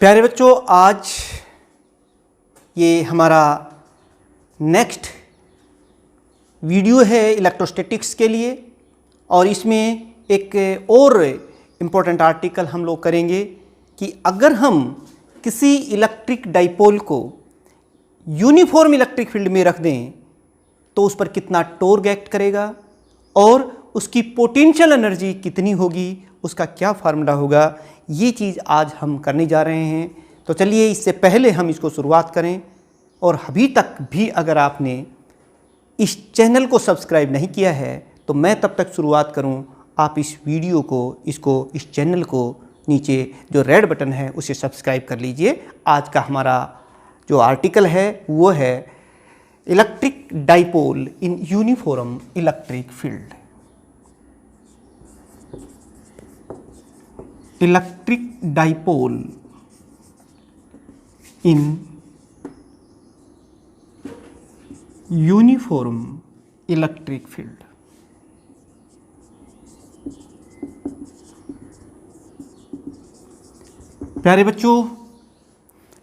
प्यारे बच्चों, आज ये हमारा नेक्स्ट वीडियो है इलेक्ट्रोस्टैटिक्स के लिए और इसमें एक और इम्पोर्टेंट आर्टिकल हम लोग करेंगे कि अगर हम किसी इलेक्ट्रिक डाइपोल को यूनिफॉर्म इलेक्ट्रिक फील्ड में रख दें तो उस पर कितना टॉर्क एक्ट करेगा और उसकी पोटेंशियल एनर्जी कितनी होगी, उसका क्या फार्मूला होगा, ये चीज़ आज हम करने जा रहे हैं। तो चलिए इससे पहले हम इसको शुरुआत करें। और अभी तक भी अगर आपने इस चैनल को सब्सक्राइब नहीं किया है तो मैं तब तक शुरुआत करूं, आप इस वीडियो को इस चैनल को नीचे जो रेड बटन है उसे सब्सक्राइब कर लीजिए। आज का हमारा जो आर्टिकल है वो है electric dipole in uniform electric field. Electric dipole in uniform electric field. प्यारे बच्चों,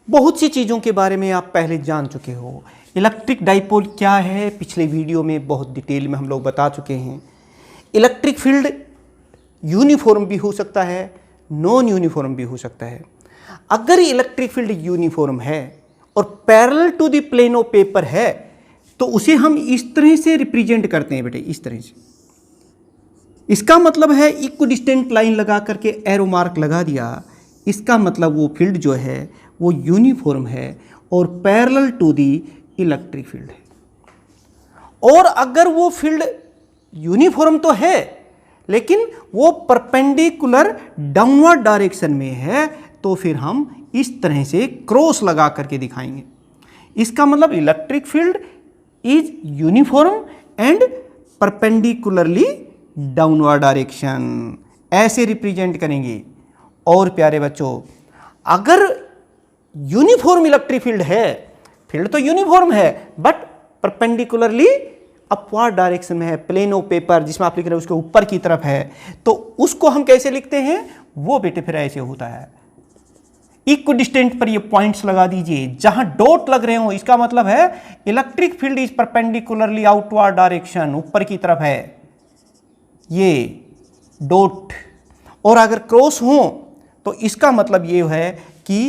बहुत सी चीज़ों के बारे में आप पहले जान चुके हो। इलेक्ट्रिक डाइपोल क्या है पिछले वीडियो में बहुत डिटेल में हम लोग बता चुके हैं। इलेक्ट्रिक फील्ड यूनिफॉर्म भी हो सकता है, नॉन यूनिफॉर्म भी हो सकता है। अगर इलेक्ट्रिक फील्ड यूनिफॉर्म है और parallel to the plane of paper है तो उसे हम इस तरह से रिप्रेजेंट करते हैं बेटे, इस तरह से। इसका मतलब है इक्विडिस्टेंट लाइन लगा करके एरो मार्क लगा दिया, इसका मतलब वो फील्ड जो है वो यूनिफॉर्म है और parallel to the electric field है। और अगर वो फील्ड यूनिफॉर्म तो है लेकिन वो परपेंडिकुलर डाउनवर्ड डायरेक्शन में है तो फिर हम इस तरह से क्रॉस लगा करके दिखाएंगे। इसका मतलब electric field is uniform and perpendicularly downward direction, ऐसे रिप्रेजेंट करेंगे। और प्यारे बच्चों, अगर यूनिफॉर्म इलेक्ट्रिक फील्ड है, फील्ड तो यूनिफॉर्म है बट परपेंडिकुलरली अपवर्ड डायरेक्शन में है, प्लेन ऑफ पेपर जिसमें आप लिख रहे हैं उसके ऊपर की तरफ है, तो उसको हम कैसे लिखते हैं? वो बेटे फिर ऐसे होता है। इक्विडिस्टेंट पर ये पॉइंट्स लगा दीजिए, जहां डॉट लग रहे हो इसका मतलब है electric field is perpendicularly outward direction, ऊपर की तरफ है ये डॉट। और अगर क्रॉस हो तो इसका मतलब ये है कि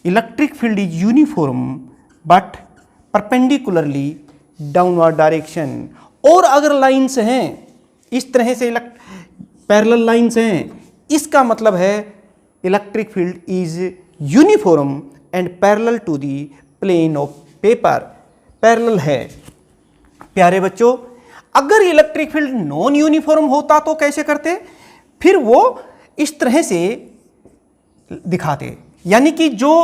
electric field is uniform but perpendicularly downward direction. और अगर लाइंस हैं इस तरह से, पैरेलल लाइंस हैं, इसका मतलब है electric field is uniform and parallel to the plane of paper, parallel है। प्यारे बच्चों, अगर इलेक्ट्रिक फील्ड नॉन यूनिफॉर्म होता तो कैसे करते? फिर वो इस तरह से दिखाते, यानी कि जो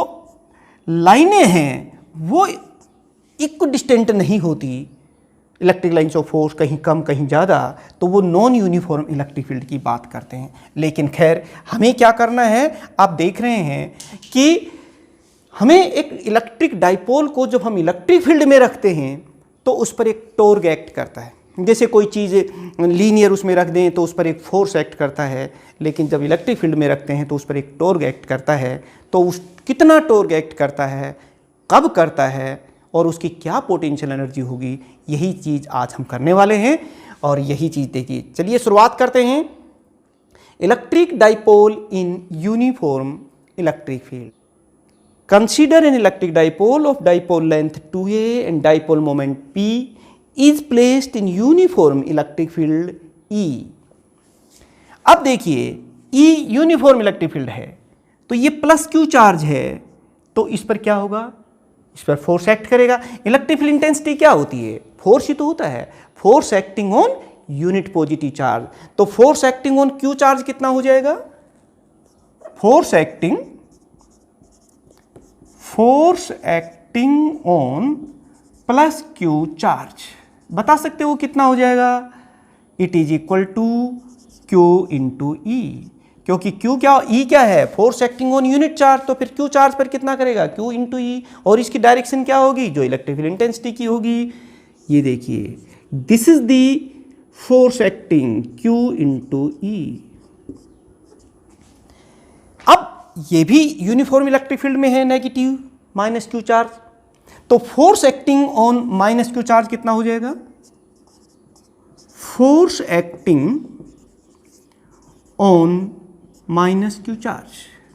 लाइनें हैं वो इक्विडिस्टेंट नहीं होती, इलेक्ट्रिक लाइन्स ऑफ फोर्स कहीं कम कहीं ज़्यादा, तो वो नॉन यूनिफॉर्म इलेक्ट्रिक फील्ड की बात करते हैं। लेकिन खैर हमें क्या करना है, आप देख रहे हैं कि हमें एक इलेक्ट्रिक डाइपोल को जब हम इलेक्ट्रिक फील्ड में रखते हैं तो उस पर एक टॉर्क एक्ट करता है। जैसे कोई चीज़ लीनियर उसमें रख दें तो उस पर एक फोर्स एक्ट करता है, लेकिन जब इलेक्ट्रिक फील्ड में रखते हैं तो उस पर एक टॉर्क एक्ट करता है। तो उस कितना टॉर्क एक्ट करता है, कब करता है और उसकी क्या पोटेंशियल एनर्जी होगी, यही चीज़ आज हम करने वाले हैं। और यही चीज़ देखिए, चलिए शुरुआत करते हैं। Electric dipole in uniform electric field. Consider an electric dipole of dipole length 2a and dipole moment p is placed in uniform electric field E। अब देखिए E यूनिफॉर्म इलेक्ट्रिक फील्ड है तो ये प्लस क्यू चार्ज है, तो इस पर क्या होगा? इस पर फोर्स एक्ट करेगा। इलेक्ट्रिक फील्ड इंटेंसिटी क्या होती है? फोर्स ही तो होता है, force acting on unit positive charge. तो force acting on q charge कितना हो जाएगा? Force acting on plus q charge, बता सकते हो कितना हो जाएगा? It is equal to q into E, क्योंकि क्यू क्या, ई क्या है? Force acting on unit charge, तो फिर क्यू चार्ज पर कितना करेगा? Q into E. और इसकी डायरेक्शन क्या होगी? जो इलेक्ट्रिक फील्ड इंटेंसिटी की होगी। ये देखिए, this is the force acting q into E. अब ये भी यूनिफॉर्म इलेक्ट्रिक फील्ड में है, नेगेटिव माइनस क्यू चार्ज, तो force acting on minus q charge कितना हो जाएगा? Force acting on minus q charge,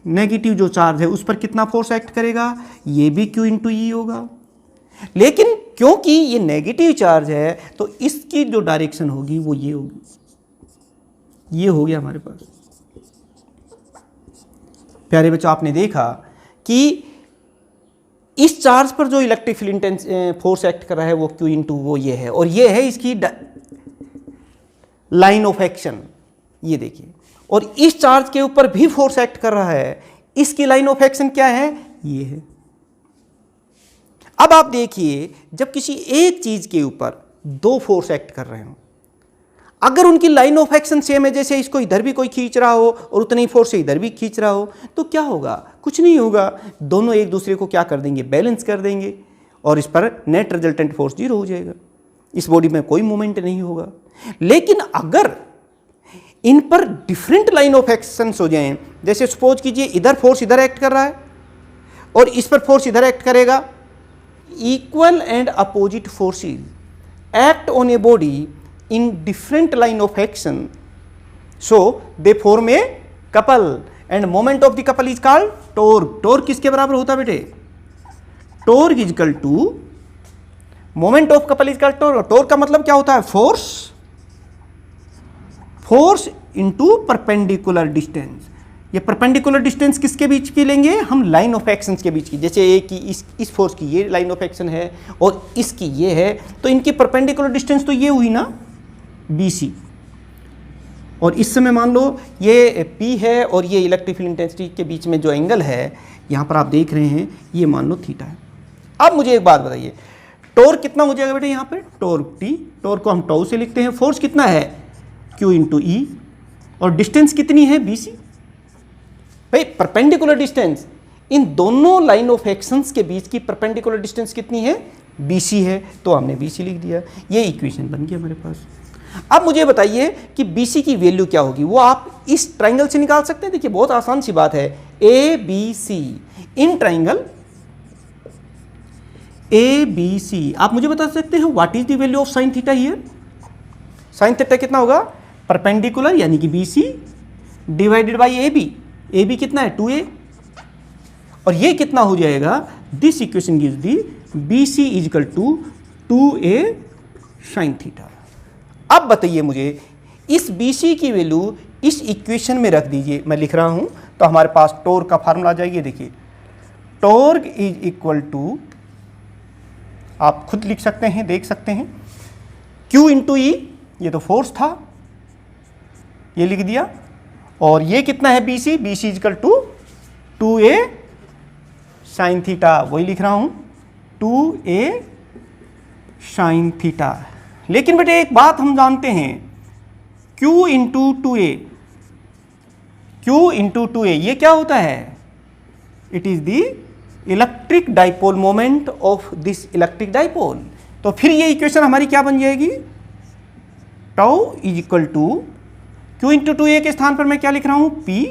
negative जो चार्ज है उस पर कितना फोर्स एक्ट करेगा? ये भी क्यू इंटू ई होगा। लेकिन क्योंकि ये नेगेटिव चार्ज है तो इसकी जो डायरेक्शन होगी वो ये होगी, ये हो गया हमारे पास। प्यारे बच्चों, आपने देखा कि इस चार्ज पर जो इलेक्ट्रिक फील्ड फोर्स एक्ट कर रहा है वो क्यू इंटू वो ये है, और ये है इसकी लाइन ऑफ एक्शन, ये देखिए। और इस चार्ज के ऊपर भी फोर्स एक्ट कर रहा है, इसकी लाइन ऑफ एक्शन क्या है? ये है। अब आप देखिए, जब किसी एक चीज के ऊपर दो फोर्स एक्ट कर रहे हो, अगर उनकी लाइन ऑफ एक्शन सेम है, जैसे इसको इधर भी कोई खींच रहा हो और उतने ही फोर्स से इधर भी खींच रहा हो, तो क्या होगा? कुछ नहीं होगा। दोनों एक दूसरे को क्या कर देंगे? बैलेंस कर देंगे, और इस पर नेट रिजल्टेंट फोर्स 0 हो जाएगा। इस बॉडी में कोई मूवमेंट नहीं होगा। लेकिन अगर इन पर डिफरेंट लाइन ऑफ एक्शंस हो जाएं, जैसे सपोज कीजिए इधर फोर्स इधर एक्ट कर रहा है और इस पर फोर्स इधर एक्ट करेगा, equal and opposite forces act on a body in different line of action, so they form a couple and moment of the couple is called torque. torque किसके बराबर होता है बेटे? torque is equal to moment of couple is called torque. torque का मतलब क्या होता है? force into perpendicular distance. ये परपेंडिकुलर डिस्टेंस किसके बीच की लेंगे? हम लाइन ऑफ एक्शंस के बीच की। जैसे ए की इस फोर्स की ये लाइन ऑफ एक्शन है और इसकी ये है, तो इनकी परपेंडिकुलर डिस्टेंस तो ये हुई ना, BC। और इस समय मान लो ये P है और ये इलेक्ट्रिक फील्ड इंटेंसिटी के बीच में जो एंगल है यहाँ पर आप देख रहे हैं, ये मान लो थीटा है। अब मुझे एक बात बताइए, टॉर्क कितना हो जाएगा बेटे? यहाँ पे टॉर्क T, टॉर्क को हम टाउ से लिखते हैं। फोर्स कितना है? Q इंटू E, और डिस्टेंस कितनी है? BC। भाई परपेंडिकुलर डिस्टेंस, इन दोनों लाइन ऑफ एक्शंस के बीच की परपेंडिकुलर डिस्टेंस कितनी है? BC है, तो हमने BC लिख दिया। ये इक्वेशन बन गया हमारे पास। अब मुझे बताइए कि BC की वैल्यू क्या होगी? वो आप इस ट्राइंगल से निकाल सकते हैं। देखिए बहुत आसान सी बात है, ABC इन ट्राइंगल ABC। आप मुझे बता सकते हैं what is the value of sine theta here? Sign theta कितना होगा? परपेंडिकुलर यानी कि BC divided by AB। AB कितना है? 2A। और ये कितना हो जाएगा? This equation gives the BC is equal to 2A sine theta. अब बताइए मुझे, इस BC की वैल्यू इस इक्वेशन में रख दीजिए, मैं लिख रहा हूं, तो हमारे पास टॉर्क का फार्मूला आ जाएगी। देखिए टॉर्क इज इक्वल टू, आप खुद लिख सकते हैं, देख सकते हैं, Q इंटू E, ये तो फोर्स था, ये लिख दिया। और ये कितना है? BC, BC is equal to 2A sine theta, वही लिख रहा हूं, 2A साइन थीटा। लेकिन बेटे एक बात हम जानते हैं, Q into 2A, Q into 2A ये क्या होता है? It is the electric dipole moment of this electric dipole. तो फिर ये इक्वेशन हमारी क्या बन जाएगी? Tau is equal to Q into 2A के स्थान पर मैं क्या लिख रहा हूं? P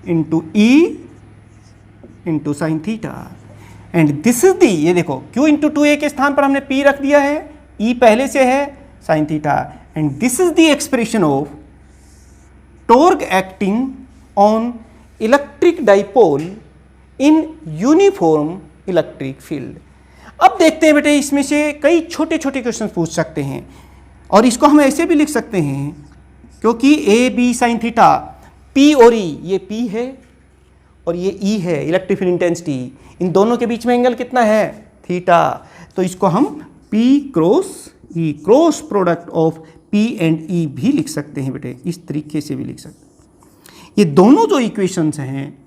into E into sine theta. And this is दी, ये देखो Q इंटू 2A के स्थान पर हमने P रख दिया है, E पहले से है, sine theta. And this is the expression of torque acting on electric dipole in uniform electric field. अब देखते हैं बेटे, इसमें से कई छोटे छोटे क्वेश्चन पूछ सकते हैं, और इसको हम ऐसे भी लिख सकते हैं, क्योंकि AB साइन थीटा, P और E, ये P है और ये E है, इलेक्ट्रिक फील्ड इंटेंसिटी, इन दोनों के बीच में एंगल कितना है? थीटा। तो इसको हम P cross E, cross product of P and E भी लिख सकते हैं बेटे, इस तरीके से भी लिख सकते हैं। ये दोनों जो इक्वेशंस हैं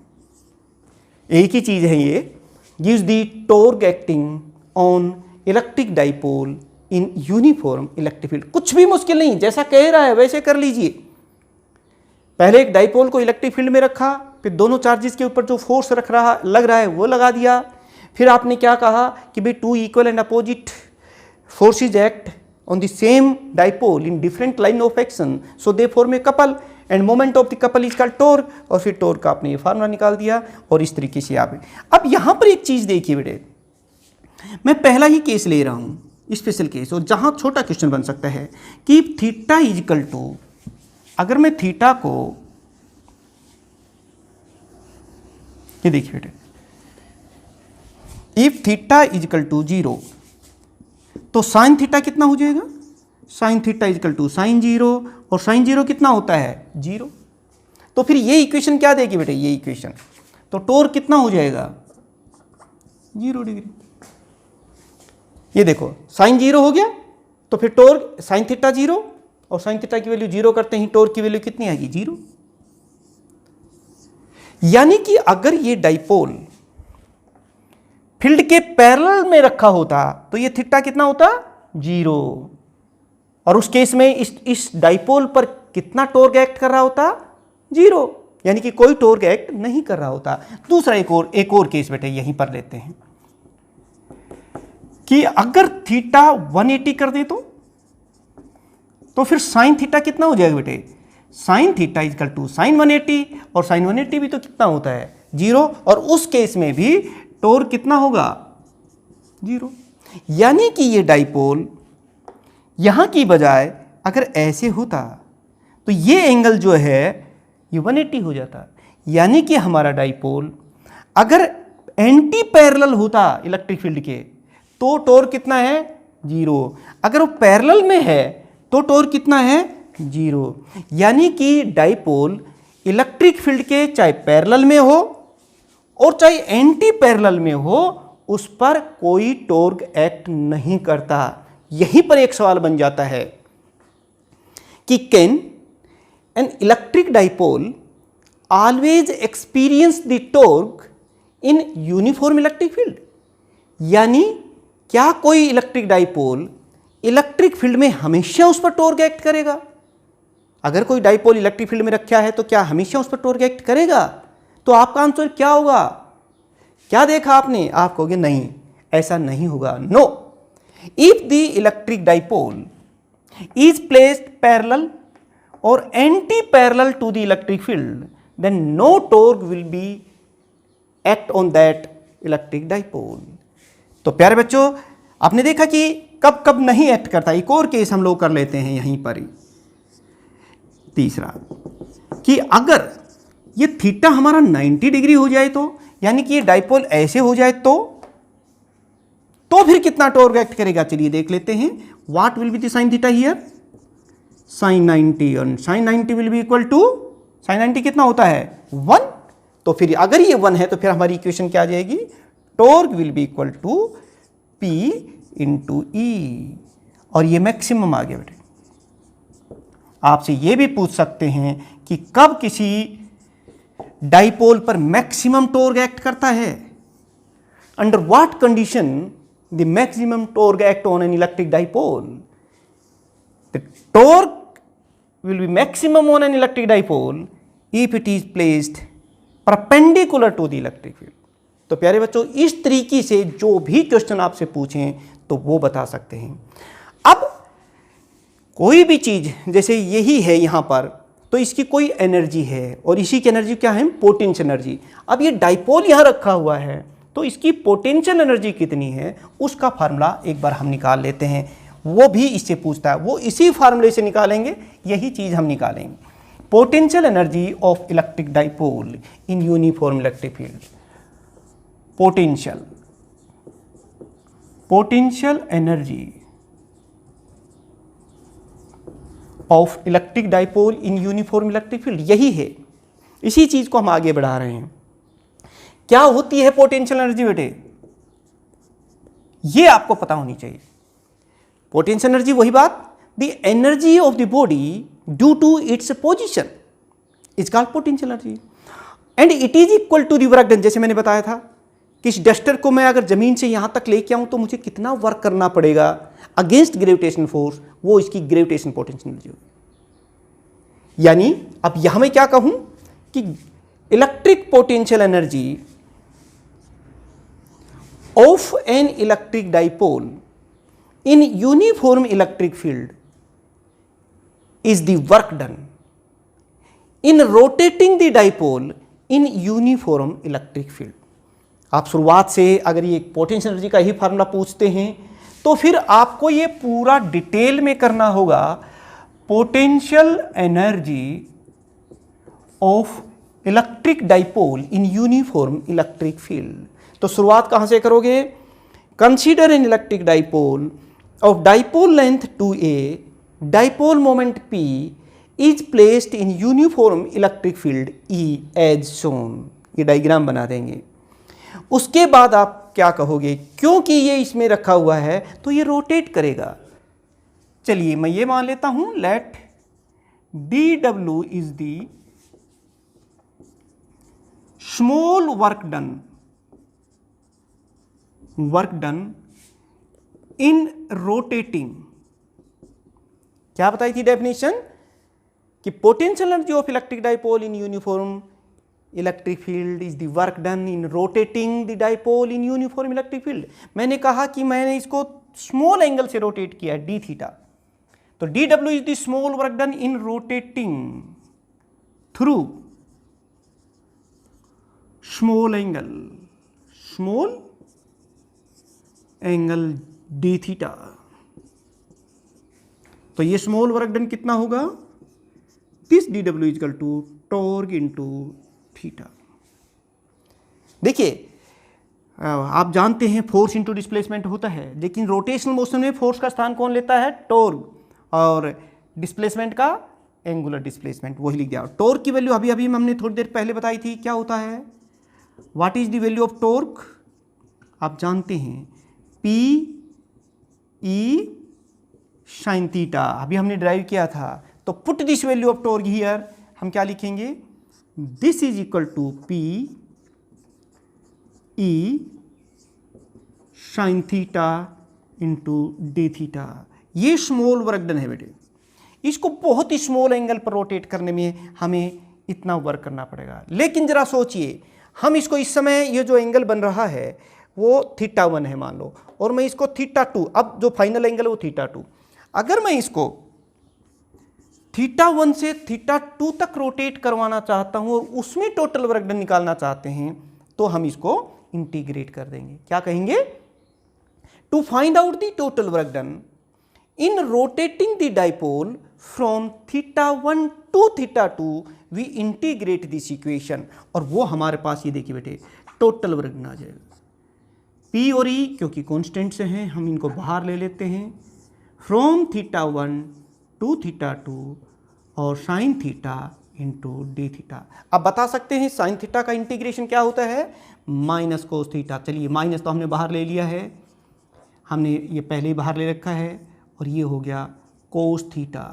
एक ही चीज है, ये gives the torque acting on electric dipole in uniform electric field. कुछ भी मुश्किल नहीं, जैसा कह रहा है वैसे कर लीजिए। पहले एक डाइपोल को इलेक्ट्रिक फील्ड में रखा, फिर दोनों चार्जेस के ऊपर जो फोर्स लग रहा है वो लगा दिया। फिर आपने क्या कहा कि भाई 2 equal and opposite forces act on the same dipole in different line of action, so they form a couple, end moment of the couple is called torque, और फिर टॉर्क का आपने ये फार्मूला निकाल दिया, और इस तरीके से आप। अब यहां पर एक चीज देखिए बेटे, मैं पहला ही केस ले रहा हूं, स्पेशल केस, और जहां छोटा क्वेश्चन बन सकता है कि थीटा इज इक्वल टू, अगर मैं थीटा को, ये देखिए बेटे, if theta is equal to 0, तो साइन थीटा कितना हो जाएगा, sine theta is equal to sine 0, और साइन 0 कितना होता है 0। तो फिर ये इक्वेशन क्या देगी बेटे, ये इक्वेशन, तो टॉर्क कितना हो जाएगा 0 डिग्री। ये देखो साइन 0 हो गया, तो फिर टॉर्क साइन थीटा 0, और साइन थीटा की वैल्यू 0 करते ही टॉर्क की वैल्यू कितनी आएगी 0। यानी कि अगर ये डाइपोल फील्ड के पैरेलल में रखा होता तो ये थीटा कितना होता 0, और उस केस में इस डाइपोल पर कितना टॉर्क एक्ट कर रहा होता 0, यानी कि कोई टॉर्क एक्ट नहीं कर रहा होता। दूसरा एक और केस बेटे यहीं पर लेते हैं कि अगर थीटा 180 कर दे तो फिर साइन थीटा कितना हो जाएगा बेटे, sine theta is equal to sine 180, और साइन 180 भी तो कितना होता है 0, और उस केस में भी टॉर्क कितना होगा 0। यानी कि ये डाइपोल यहां की बजाय अगर ऐसे होता तो ये एंगल जो है ये 180 हो जाता। यानी कि हमारा डाइपोल अगर एंटी पैरेलल होता इलेक्ट्रिक फील्ड के तो टॉर्क कितना है 0, अगर वो पैरेलल में है तो टॉर्क कितना है 0। यानी कि डाइपोल इलेक्ट्रिक फील्ड के चाहे पैरेलल में हो और चाहे एंटी पैरेलल में हो, उस पर कोई टॉर्क एक्ट नहीं करता। यहीं पर एक सवाल बन जाता है कि can an electric dipole always experience the torque in uniform electric field, यानी क्या कोई इलेक्ट्रिक डाइपोल इलेक्ट्रिक फील्ड में हमेशा उस पर टॉर्क एक्ट करेगा। अगर कोई डाइपोल इलेक्ट्रिक फील्ड में रखा है तो क्या हमेशा उस पर टॉर्क एक्ट करेगा, तो आपका आंसर क्या होगा, क्या देखा आपने, आप कहोगे नहीं ऐसा नहीं होगा। No, if the electric dipole is placed parallel और anti parallel to the electric field, then no torque will be act on that electric dipole. तो प्यारे बच्चों, आपने देखा कि कब कब नहीं एक्ट करता। एक और केस हम लोग कर लेते हैं यहीं पर ही, तीसरा, कि अगर ये थीटा हमारा 90 डिग्री हो जाए तो, यानी कि ये डाइपोल ऐसे हो जाए तो फिर कितना टॉर्क एक्ट करेगा, चलिए देख लेते हैं। What will be the sine theta here, sine 90, और sine 90 will be equal to, sine 90 कितना होता है 1, तो फिर अगर ये 1 है तो फिर हमारी इक्वेशन क्या आ जाएगी, torque will be equal to P into E, और ये मैक्सिमम आ गया बेटे। आपसे ये भी पूछ सकते हैं कि कब किसी डाइपोल पर मैक्सिमम टॉर्क एक्ट करता है, under what condition the maximum torque act on an electric dipole. The torque will be maximum on an electric dipole if it is placed perpendicular to the electric field. तो प्यारे बच्चों, इस तरीके से जो भी क्वेश्चन आपसे पूछें तो वो बता सकते हैं। अब कोई भी चीज जैसे यही है यहां पर, तो इसकी कोई एनर्जी है, और इसी की एनर्जी क्या है, पोटेंशियल एनर्जी। अब ये डाइपोल यहां रखा हुआ है तो इसकी पोटेंशियल एनर्जी कितनी है, उसका फार्मूला एक बार हम निकाल लेते हैं। वो भी इससे पूछता है, वो इसी फार्मूले से निकालेंगे, यही चीज हम निकालेंगे। Potential energy of electric dipole in uniform electric field. Potential energy of electric dipole in uniform electric field, यही है, इसी चीज को हम आगे बढ़ा रहे हैं। क्या होती है पोटेंशियल एनर्जी बेटे, ये आपको पता होनी चाहिए। पोटेंशियल एनर्जी वही बात, the energy of the body due to its position is called potential energy, and it is equal to the work done. जैसे मैंने बताया था कि इस डस्टर को मैं अगर जमीन से यहां तक लेके आऊं तो मुझे कितना वर्क करना पड़ेगा अगेंस्ट ग्रेविटेशन फोर्स, वो इसकी ग्रेविटेशन पोटेंशियल एनर्जी होगी। यानी अब यहां मैं क्या कहूं कि electric potential energy of N electric dipole in uniform electric field is the work done. In rotating the dipole in uniform electric field. आप शुरुआत से अगर ये पोटेंशियल एनर्जी का ही फार्मूला पूछते हैं तो फिर आपको ये पूरा डिटेल में करना होगा। Potential energy of electric dipole in uniform electric field. तो शुरुआत कहां से करोगे? Consider an electric dipole of dipole length 2a, dipole moment p is placed in uniform electric field E as shown. ये डायग्राम बना देंगे। उसके बाद आप क्या कहोगे? क्योंकि ये इसमें रखा हुआ है तो ये रोटेट करेगा। चलिए मैं ये मान लेता हूं, let dw is the small work done in rotating. क्या बताई थी डेफिनेशन? कि potential energy of electric dipole in uniform electric field is the work done in rotating the dipole in uniform electric field. मैंने कहा कि मैंने इसको small angle से रोटेट किया डी थीटा, तो d W is the small work done in rotating through small angle d theta. तो ये स्मॉल वर्क डन कितना होगा? This d W is equal to torque into theta. देखिए आप जानते हैं फोर्स इंटू डिस्प्लेसमेंट होता है, लेकिन रोटेशनल मोशन में फोर्स का स्थान कौन लेता है? टॉर्क, और डिस्प्लेसमेंट का एंगुलर डिस्प्लेसमेंट। वही लिख दिया। टॉर्क की वैल्यू अभी अभी हमने थोड़ी देर पहले बताई थी, क्या होता है? What is the value of torque? आप जानते हैं पी ई साइन थीटा, अभी हमने ड्राइव किया था। तो put this value of torque here, हम क्या लिखेंगे? This is equal to P E sine theta into d theta. ये स्मॉल वर्क डन है बेटे। इसको बहुत ही स्मॉल एंगल पर रोटेट करने में हमें इतना वर्क करना पड़ेगा। लेकिन जरा सोचिए, हम इसको इस समय ये जो एंगल बन रहा है वो θ1 है मान लो, और मैं इसको θ2, अब जो फाइनल एंगल है वो θ2। अगर मैं इसको θ1 से θ2 तक रोटेट करवाना चाहता हूं और उसमें टोटल वर्क डन निकालना चाहते हैं तो हम इसको इंटीग्रेट कर देंगे। क्या कहेंगे? To find out the total work done in rotating the dipole from θ1 to θ2 we integrate this equation. और वो हमारे पास ये देखिए बेटे टोटल वर्क डन आ जाएगा। P और E क्योंकि कॉन्स्टेंट से हैं हम इनको बाहर ले लेते हैं। फ्रॉम θ1 टू θ2 और sign theta into d theta. अब बता सकते हैं साइन थीटा का इंटीग्रेशन क्या होता है? Minus cos theta. चलिए माइनस तो हमने बाहर ले लिया है, हमने ये पहले ही बाहर ले रखा है, और ये हो गया कोस थीटा।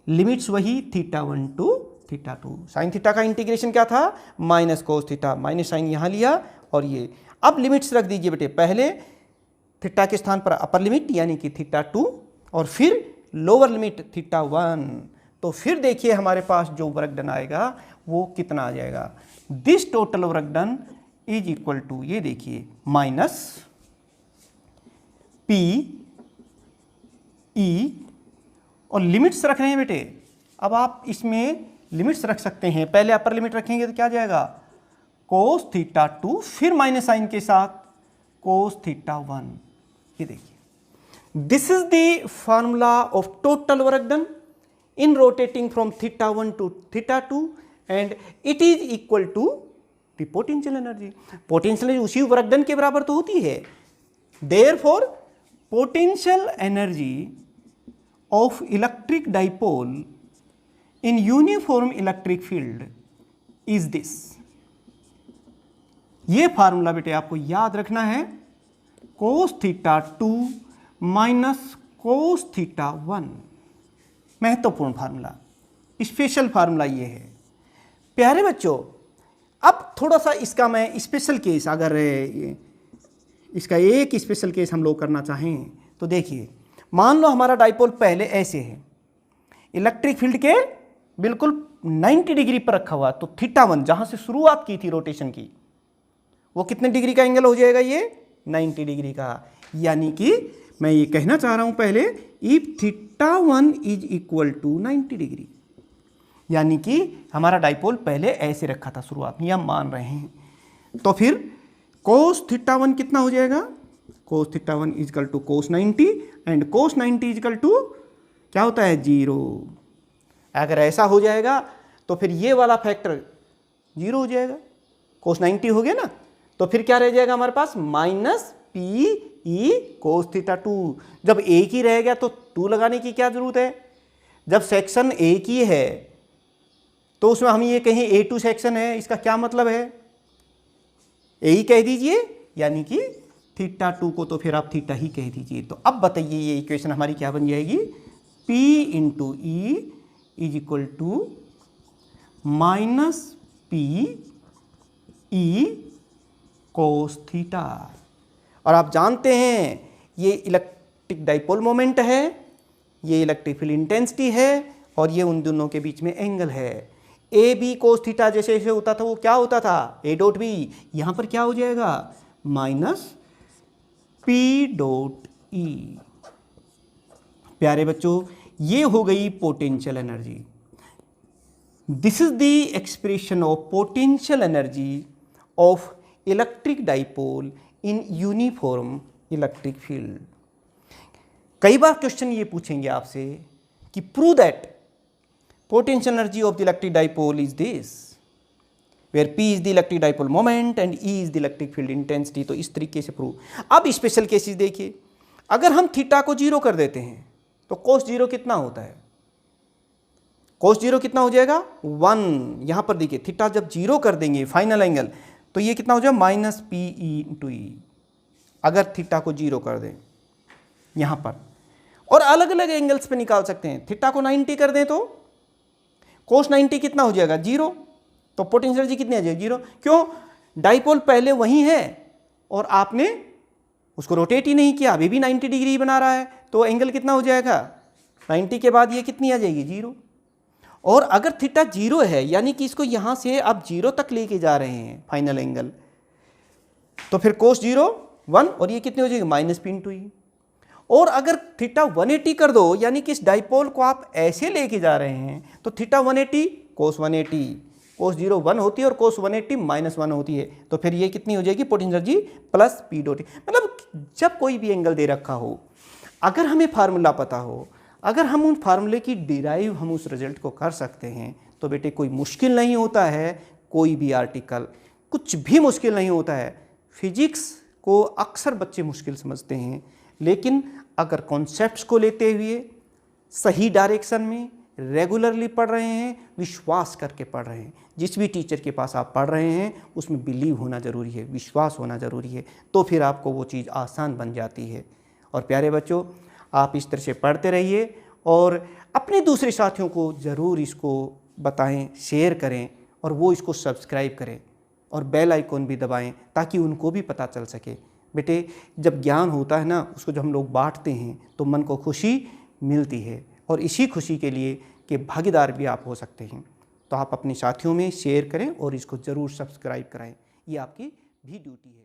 लिमिट्स वही θ1 टू θ2। साइन थीटा का इंटीग्रेशन क्या था? Minus cos theta, minus sine यहाँ लिया और ये। अब लिमिट्स रख दीजिए बेटे, पहले थीटा के स्थान पर अपर लिमिट यानी कि θ2 और फिर लोअर लिमिट θ1। तो फिर देखिए हमारे पास जो वर्क डन आएगा वो कितना आ जाएगा? This total work done is equal to, ये देखिए, माइनस पी ई, और लिमिट्स रख रहे हैं बेटे। अब आप इसमें लिमिट्स रख सकते हैं। पहले अपर लिमिट रखेंगे तो क्या जाएगा? कोस θ2, फिर माइनस साइन के साथ कोस θ1। ये देखिए, this is the formula of total work done in rotating from θ1 to θ2 and it is equal to the potential energy. Potential energy उसी वर्क डन के बराबर तो होती है। Therefore potential energy of electric dipole in uniform electric field is this. ये formula बेटे आपको याद रखना है, कोस θ2 माइनस कोस θ1। महत्वपूर्ण फार्मूला, स्पेशल फार्मूला ये है। प्यारे बच्चों, अब थोड़ा सा इसका मैं स्पेशल केस, अगर इसका एक स्पेशल केस हम लोग करना चाहें तो देखिए, मान लो हमारा डाइपोल पहले ऐसे है, इलेक्ट्रिक फील्ड के बिल्कुल 90 डिग्री पर रखा हुआ, तो θ1 जहां से शुरुआत की थी रोटेशन की, वो कितने डिग्री का एंगल हो जाएगा? ये 90 डिग्री का। यानी कि मैं ये कहना चाह रहा हूं पहले, if θ1 is equal to 90 degree, यानी कि हमारा डाइपोल पहले ऐसे रखा था शुरुआत में, हम मान रहे हैं। तो फिर cos θ1 कितना हो जाएगा, cos θ1 is equal to cos 90 and cos 90 is equal to क्या होता है 0। अगर ऐसा हो जाएगा तो फिर ये वाला फैक्टर 0 हो जाएगा, cos 90 हो गया ना, तो फिर क्या रह जाएगा हमारे पास माइनस पी ई cos θ2। जब एक ही रह गया तो 2 लगाने की क्या जरूरत है, जब सेक्शन एक ही है तो उसमें हम ये कहें A2 सेक्शन है, इसका क्या मतलब है, ए ही कह दीजिए, यानी कि θ2 को तो फिर आप थीटा ही कह दीजिए। तो अब बताइए ये इक्वेशन हमारी क्या बन जाएगी, P into E is equal to minus P E cos theta. और आप जानते हैं ये इलेक्ट्रिक डाइपोल मोमेंट है, ये इलेक्ट्रिक फील्ड इंटेंसिटी है, और ये उन दोनों के बीच में एंगल है। ए बी कोस थीटा जैसे जैसे होता था वो क्या होता था, ए डॉट बी, यहाँ पर क्या हो जाएगा माइनस पी डॉट ई। प्यारे बच्चों, ये हो गई potential energy. This is the expression of potential energy of electric dipole in uniform electric field. कई बार क्वेश्चन ये पूछेंगे आपसे कि prove that potential energy of the electric dipole is this, where P is the electric dipole moment and E is the electric field intensity। तो इस तरीके से prove. अब स्पेशल केसेस देखिए, अगर हम थीटा को 0 कर देते हैं तो cos 0 कितना होता है, cos 0 कितना हो जाएगा 1। यहां पर देखिए थीटा जब 0 कर देंगे फाइनल एंगल तो ये कितना हो जाएगा माइनस पी ई इंटू ई। अगर थीटा को 0 कर दें यहां पर, और अलग अलग एंगल्स पे निकाल सकते हैं, थीटा को 90 कर दें तो cos 90 कितना हो जाएगा 0, तो पोटेंशियल एनर्जी कितनी आ जाएगी 0। क्यों, डाइपोल पहले वही है और आपने उसको रोटेट ही नहीं किया, अभी भी 90 डिग्री बना रहा है, तो एंगल कितना हो जाएगा 90 के बाद ये कितनी आ जाएगी 0। और अगर थीटा 0 है यानी कि इसको यहाँ से आप 0 तक लेके जा रहे हैं फाइनल एंगल, तो फिर cos 0 1 और ये कितनी हो जाएगी माइनस पी इंटू ई। और अगर थीटा 180 कर दो, यानी कि इस डाइपोल को आप ऐसे लेके जा रहे हैं, तो थीटा 180 cos 180, cos 0 1 होती है और cos 180 माइनस 1 होती है, तो फिर ये कितनी हो जाएगी potential energy plus P dot. मतलब जब कोई भी एंगल दे रखा हो, अगर हमें फार्मूला पता हो, अगर हम उन फार्मूले की डिराइव हम उस रिजल्ट को कर सकते हैं, तो बेटे कोई मुश्किल नहीं होता है, कोई भी आर्टिकल कुछ भी मुश्किल नहीं होता है। फिजिक्स को अक्सर बच्चे मुश्किल समझते हैं, लेकिन अगर कॉन्सेप्ट्स को लेते हुए सही डायरेक्शन में रेगुलरली पढ़ रहे हैं, विश्वास करके पढ़ रहे हैं, जिस भी टीचर के पास आप पढ़ रहे हैं उसमें बिलीव होना ज़रूरी है, विश्वास होना ज़रूरी है, तो फिर आपको वो चीज़ आसान बन जाती है। और प्यारे बच्चों, आप इस तरह से पढ़ते रहिए और अपने दूसरे साथियों को ज़रूर इसको बताएं, शेयर करें, और वो इसको सब्सक्राइब करें और बेल आइकॉन भी दबाएं ताकि उनको भी पता चल सके। बेटे, जब ज्ञान होता है ना, उसको जब हम लोग बांटते हैं तो मन को खुशी मिलती है, और इसी खुशी के लिए कि भागीदार भी आप हो सकते हैं। तो आप अपने साथियों में शेयर करें और इसको ज़रूर सब्सक्राइब कराएं, ये आपकी भी ड्यूटी है।